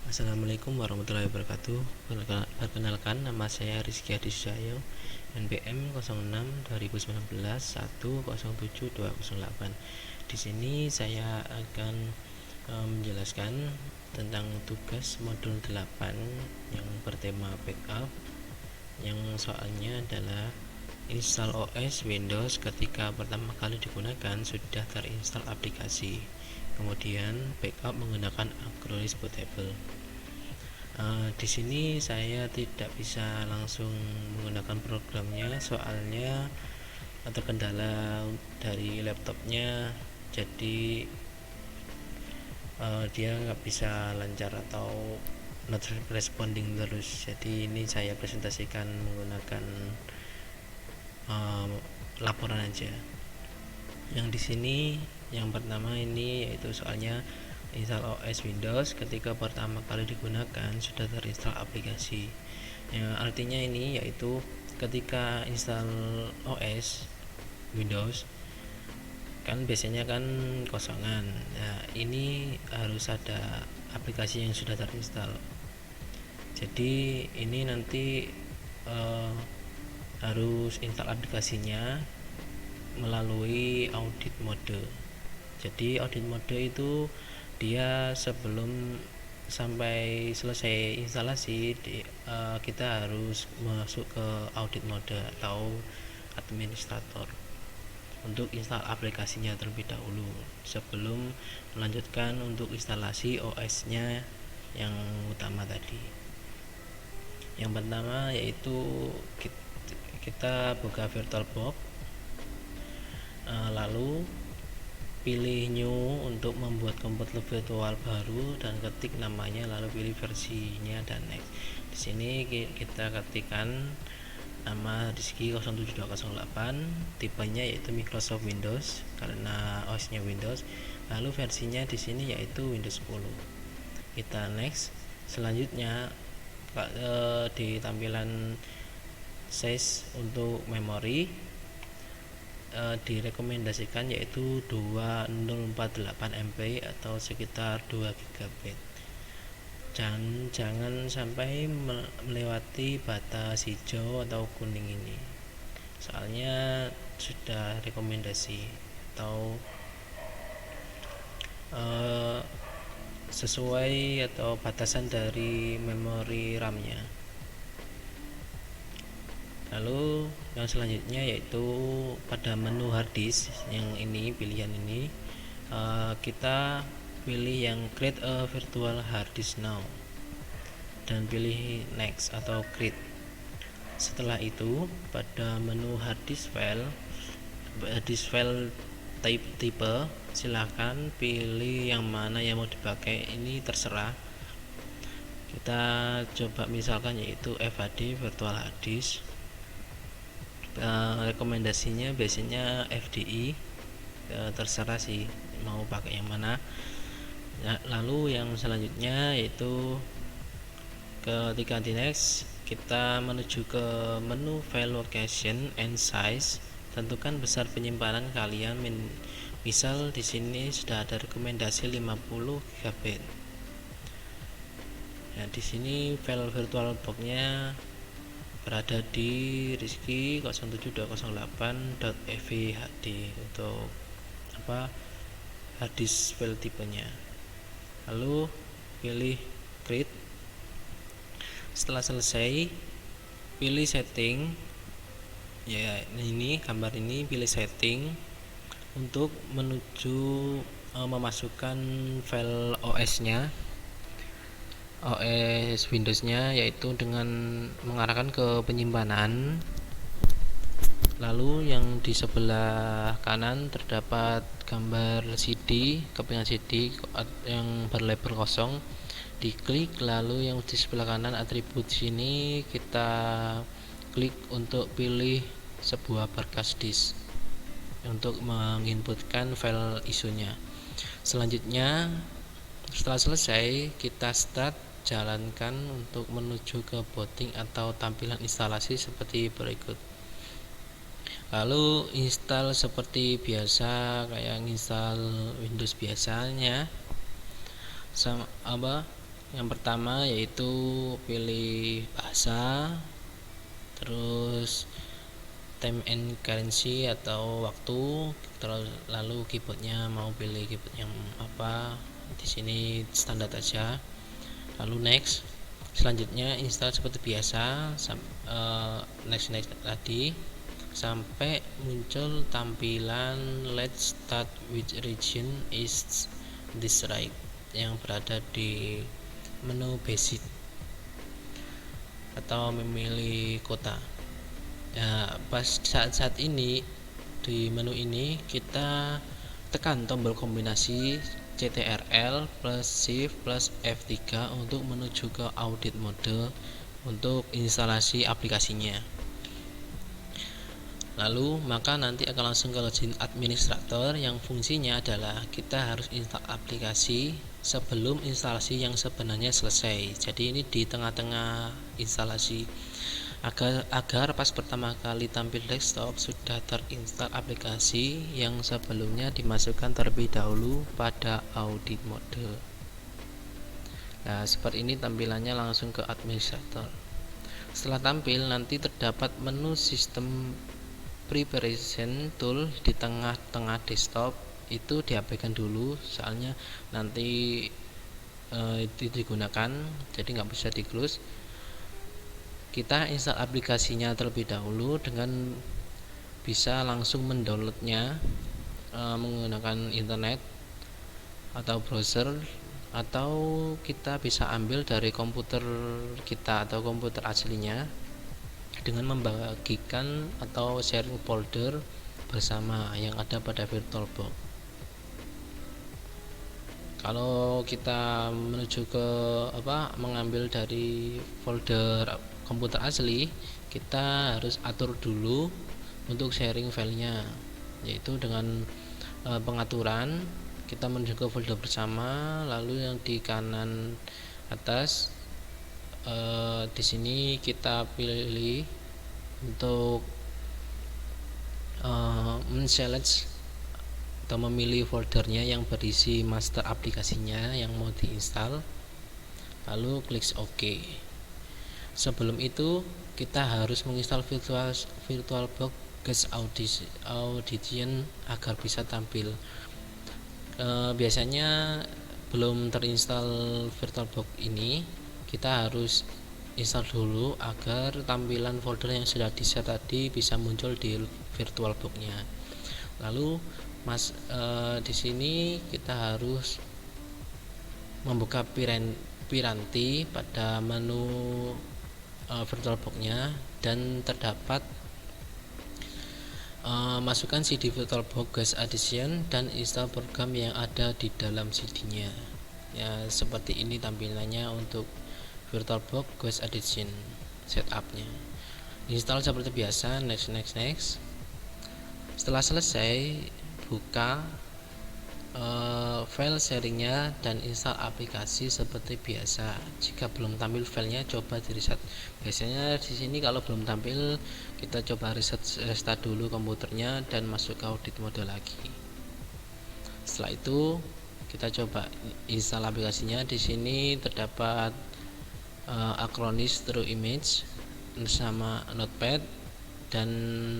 Assalamualaikum warahmatullahi wabarakatuh. Perkenalkan, nama saya Rizky Adisyayo, NPM 06 2019 107 208. Di sini saya akan menjelaskan tentang tugas modul 8 yang bertema backup, yang soalnya adalah install OS Windows ketika pertama kali digunakan sudah terinstall aplikasi, kemudian backup menggunakan Acronis Bootable. Di sini saya tidak bisa langsung menggunakan programnya, soalnya terkendala dari laptopnya, jadi dia nggak bisa lancar atau not responding terus. Jadi ini saya presentasikan menggunakan laporan aja. Yang di sini yang pertama ini yaitu soalnya install OS Windows ketika pertama kali digunakan sudah terinstall aplikasi. Yang artinya ini yaitu ketika install OS Windows kan biasanya kan kosongan. Nah, ini harus ada aplikasi yang sudah terinstall. Jadi ini nanti harus install aplikasinya melalui audit mode. Jadi audit mode itu dia sebelum sampai selesai instalasi kita harus masuk ke audit mode atau administrator untuk install aplikasinya terlebih dahulu sebelum melanjutkan untuk instalasi OS-nya yang utama tadi. Yang pertama yaitu kita buka VirtualBox, lalu pilih new untuk membuat komputer virtual baru dan ketik namanya, lalu pilih versinya dan next. Di sini kita ketikkan nama Rizky 07208, tipenya yaitu Microsoft Windows karena OS-nya Windows, lalu versinya di sini yaitu Windows 10. Kita next. Selanjutnya di tampilan size untuk memori direkomendasikan yaitu 2048 MB atau sekitar 2 GB. Jangan sampai melewati batas hijau atau kuning ini, soalnya sudah rekomendasi atau sesuai atau batasan dari memori RAM-nya. Lalu yang selanjutnya yaitu pada menu hard disk, yang ini pilihan ini kita pilih yang create a virtual hard disk now dan pilih next atau create. Setelah itu pada menu hard disk file type silahkan pilih yang mana yang mau dipakai, ini terserah. Kita coba misalkan yaitu FHD virtual hard disk. Rekomendasinya biasanya FDI, terserah sih mau pakai yang mana. Lalu yang selanjutnya yaitu ketika di next kita menuju ke menu file location and size, tentukan besar penyimpanan kalian. Misal di sini sudah ada rekomendasi 50 GB. Nah, di sini file VirtualBox-nya berada di Rizky 07208.evhd untuk hard disk file tipenya. Lalu pilih create. Setelah selesai pilih setting, ya ini gambar ini, pilih setting untuk menuju memasukkan file OS-nya, OS Windows-nya, yaitu dengan mengarahkan ke penyimpanan. Lalu yang di sebelah kanan terdapat gambar CD, kepingan CD yang berlabel kosong, diklik. Lalu yang di sebelah kanan atribut sini kita klik untuk pilih sebuah berkas disk untuk menginputkan file isunya. Selanjutnya setelah selesai kita start, jalankan untuk menuju ke booting atau tampilan instalasi seperti berikut. Lalu install seperti biasa, kayak install Windows biasanya. Yang pertama yaitu pilih bahasa, terus time and currency atau waktu, terus lalu keyboardnya mau pilih keyboard yang apa, di sini standar aja. Lalu next, selanjutnya install seperti biasa, next tadi sampai muncul tampilan let's start which region is this right yang berada di menu basic atau memilih kota. Nah, pas saat ini di menu ini kita tekan tombol kombinasi CTRL plus Shift plus F3 untuk menuju ke audit mode untuk instalasi aplikasinya. Lalu maka nanti akan langsung ke login administrator yang fungsinya adalah kita harus install aplikasi sebelum instalasi yang sebenarnya selesai. Jadi ini di tengah-tengah instalasi agar pas pertama kali tampil desktop sudah terinstall aplikasi yang sebelumnya dimasukkan terlebih dahulu pada audit mode. Nah, seperti ini tampilannya langsung ke administrator. Setelah tampil nanti terdapat menu sistem preparation tool di tengah-tengah desktop, itu diabaikan dulu soalnya nanti itu digunakan, jadi nggak bisa di close. Kita install aplikasinya terlebih dahulu dengan bisa langsung mendownloadnya menggunakan internet atau browser, atau kita bisa ambil dari komputer kita atau komputer aslinya dengan membagikan atau sharing folder bersama yang ada pada VirtualBox. Kalau kita menuju ke mengambil dari folder komputer asli, kita harus atur dulu untuk sharing filenya, yaitu dengan pengaturan kita menuju ke folder bersama, lalu yang di kanan atas di sini kita pilih untuk men-select atau memilih foldernya yang berisi master aplikasinya yang mau diinstal, lalu klik OK. Sebelum itu kita harus menginstal VirtualBox Guest Audition agar bisa tampil. Biasanya belum terinstall VirtualBox ini, kita harus install dulu agar tampilan folder yang sudah di-set tadi bisa muncul di VirtualBox-nya. Lalu di sini kita harus membuka piranti pada menu VirtualBox-nya dan terdapat masukkan CD VirtualBox Guest Edition dan install program yang ada di dalam CD-nya. Ya, seperti ini tampilannya untuk VirtualBox Guest Edition setupnya. Install seperti biasa, next. Setelah selesai, buka file sharingnya dan install aplikasi seperti biasa. Jika belum tampil filenya, coba di reset. Biasanya di sini kalau belum tampil, kita coba restart dulu komputernya dan masuk ke audit mode lagi. Setelah itu kita coba install aplikasinya. Di sini terdapat Acronis True Image bersama Notepad, dan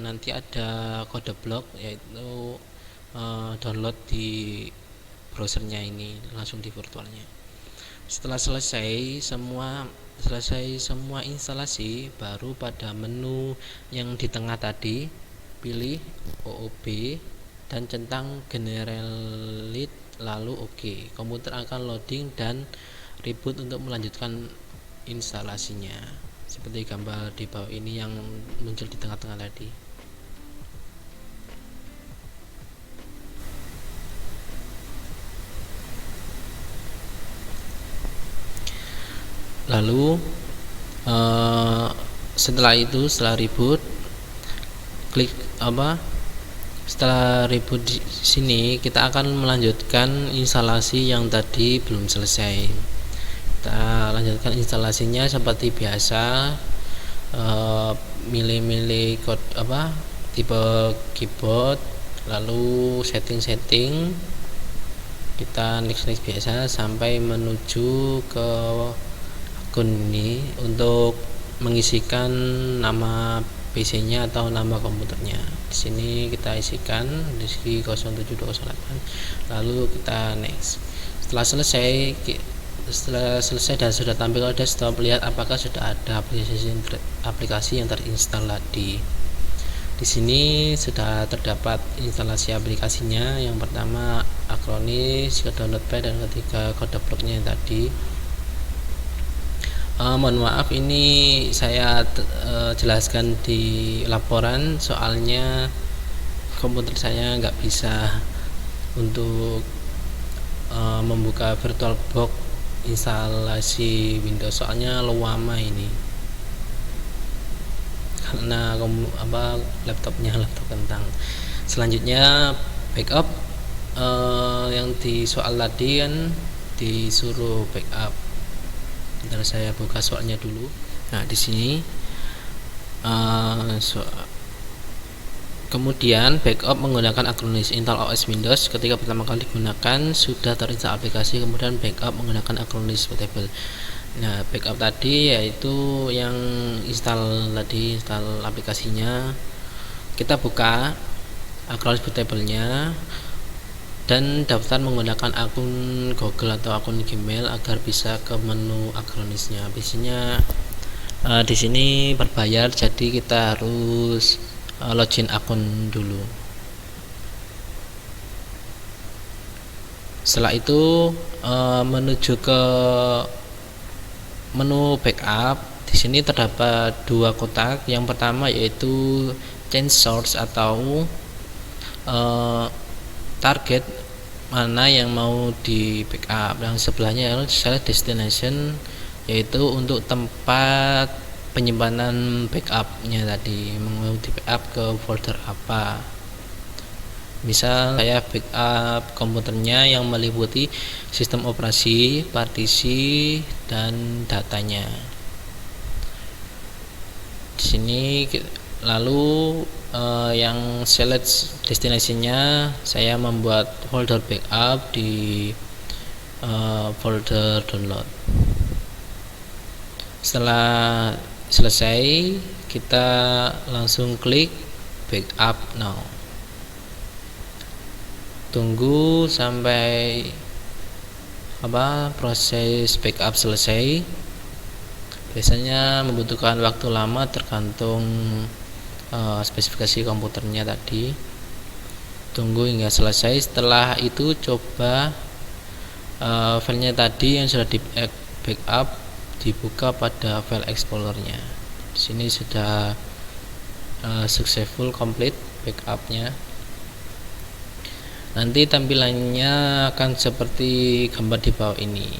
nanti ada kode blok yaitu download di browsernya ini langsung di virtualnya. Setelah selesai semua instalasi, baru pada menu yang di tengah tadi pilih OOB dan centang Generate lalu OK. Komputer akan loading dan reboot untuk melanjutkan instalasinya, seperti gambar di bawah ini yang muncul di tengah-tengah tadi. Lalu setelah reboot, klik setelah reboot di sini kita akan melanjutkan instalasi yang tadi belum selesai. Kita lanjutkan instalasinya seperti biasa, milih tipe keyboard, lalu setting Kita next biasa sampai menuju ke akun ini untuk mengisikan nama PC-nya atau nama komputernya. Di sini kita isikan diski 07208, lalu kita next. Setelah selesai dan sudah tampil pada desktop, lihat apakah sudah ada aplikasi yang terinstal tadi. Di sini sudah terdapat instalasi aplikasinya. Yang pertama Acronis, kedua Notepad, dan ketiga kode bloknya yang tadi. Mohon maaf, ini saya jelaskan di laporan, soalnya komputer saya nggak bisa untuk membuka VirtualBox instalasi Windows, soalnya lama ini karena laptopnya laptop kentang. Selanjutnya backup, yang di soal tadi kan disuruh backup. Bentar, saya buka soalnya dulu. Nah, di sini kemudian backup menggunakan Acronis Intel OS Windows. Ketika pertama kali digunakan sudah terinstall aplikasi, kemudian backup menggunakan Acronis Bootable. Nah, backup tadi yaitu yang install aplikasinya. Kita buka Acronis Bootable-nya dan daftar menggunakan akun Google atau akun Gmail agar bisa ke menu Acronisnya. Biasanya di sini berbayar, jadi kita harus login akun dulu. Setelah itu menuju ke menu backup. Di sini terdapat dua kotak. Yang pertama yaitu change source atau target mana yang mau di backup. Yang sebelahnya adalah select destination, yaitu untuk tempat penyimpanan backupnya tadi, mau di backup ke folder apa. Misal saya backup komputernya yang meliputi sistem operasi, partisi, dan datanya. Di sini lalu yang select destination-nya, saya membuat folder backup di folder download. Setelah selesai, kita langsung klik backup now. Tunggu sampai proses backup selesai. Biasanya membutuhkan waktu lama tergantung spesifikasi komputernya tadi. Tunggu hingga selesai. Setelah itu coba filenya tadi yang sudah di backup dibuka pada file explorernya. Di sini sudah successful complete backupnya. Nanti tampilannya akan seperti gambar di bawah ini,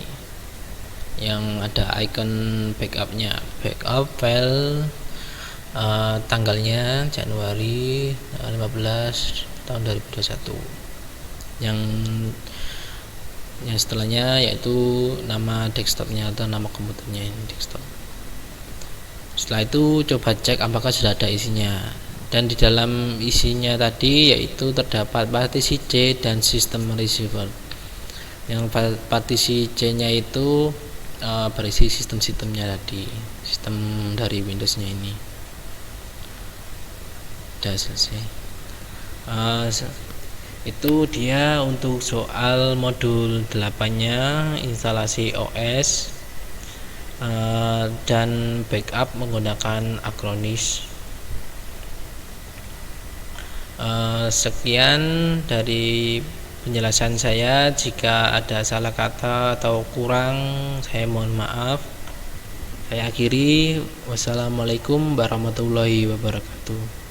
yang ada icon backupnya, backup file, tanggalnya Januari 15 tahun 2021. Yang setelahnya yaitu nama desktopnya atau nama komputernya ini desktop. Setelah itu coba cek apakah sudah ada isinya, dan di dalam isinya tadi yaitu terdapat partisi C dan sistem receiver. Yang partisi C nya itu berisi sistem-sistemnya tadi, sistem dari Windows-nya ini. Sudah selesai. Itu dia untuk soal modul 8-nya, instalasi OS dan backup menggunakan Acronis. Sekian dari penjelasan saya. Jika ada salah kata atau kurang, saya mohon maaf. Saya akhiri. Wassalamualaikum warahmatullahi wabarakatuh.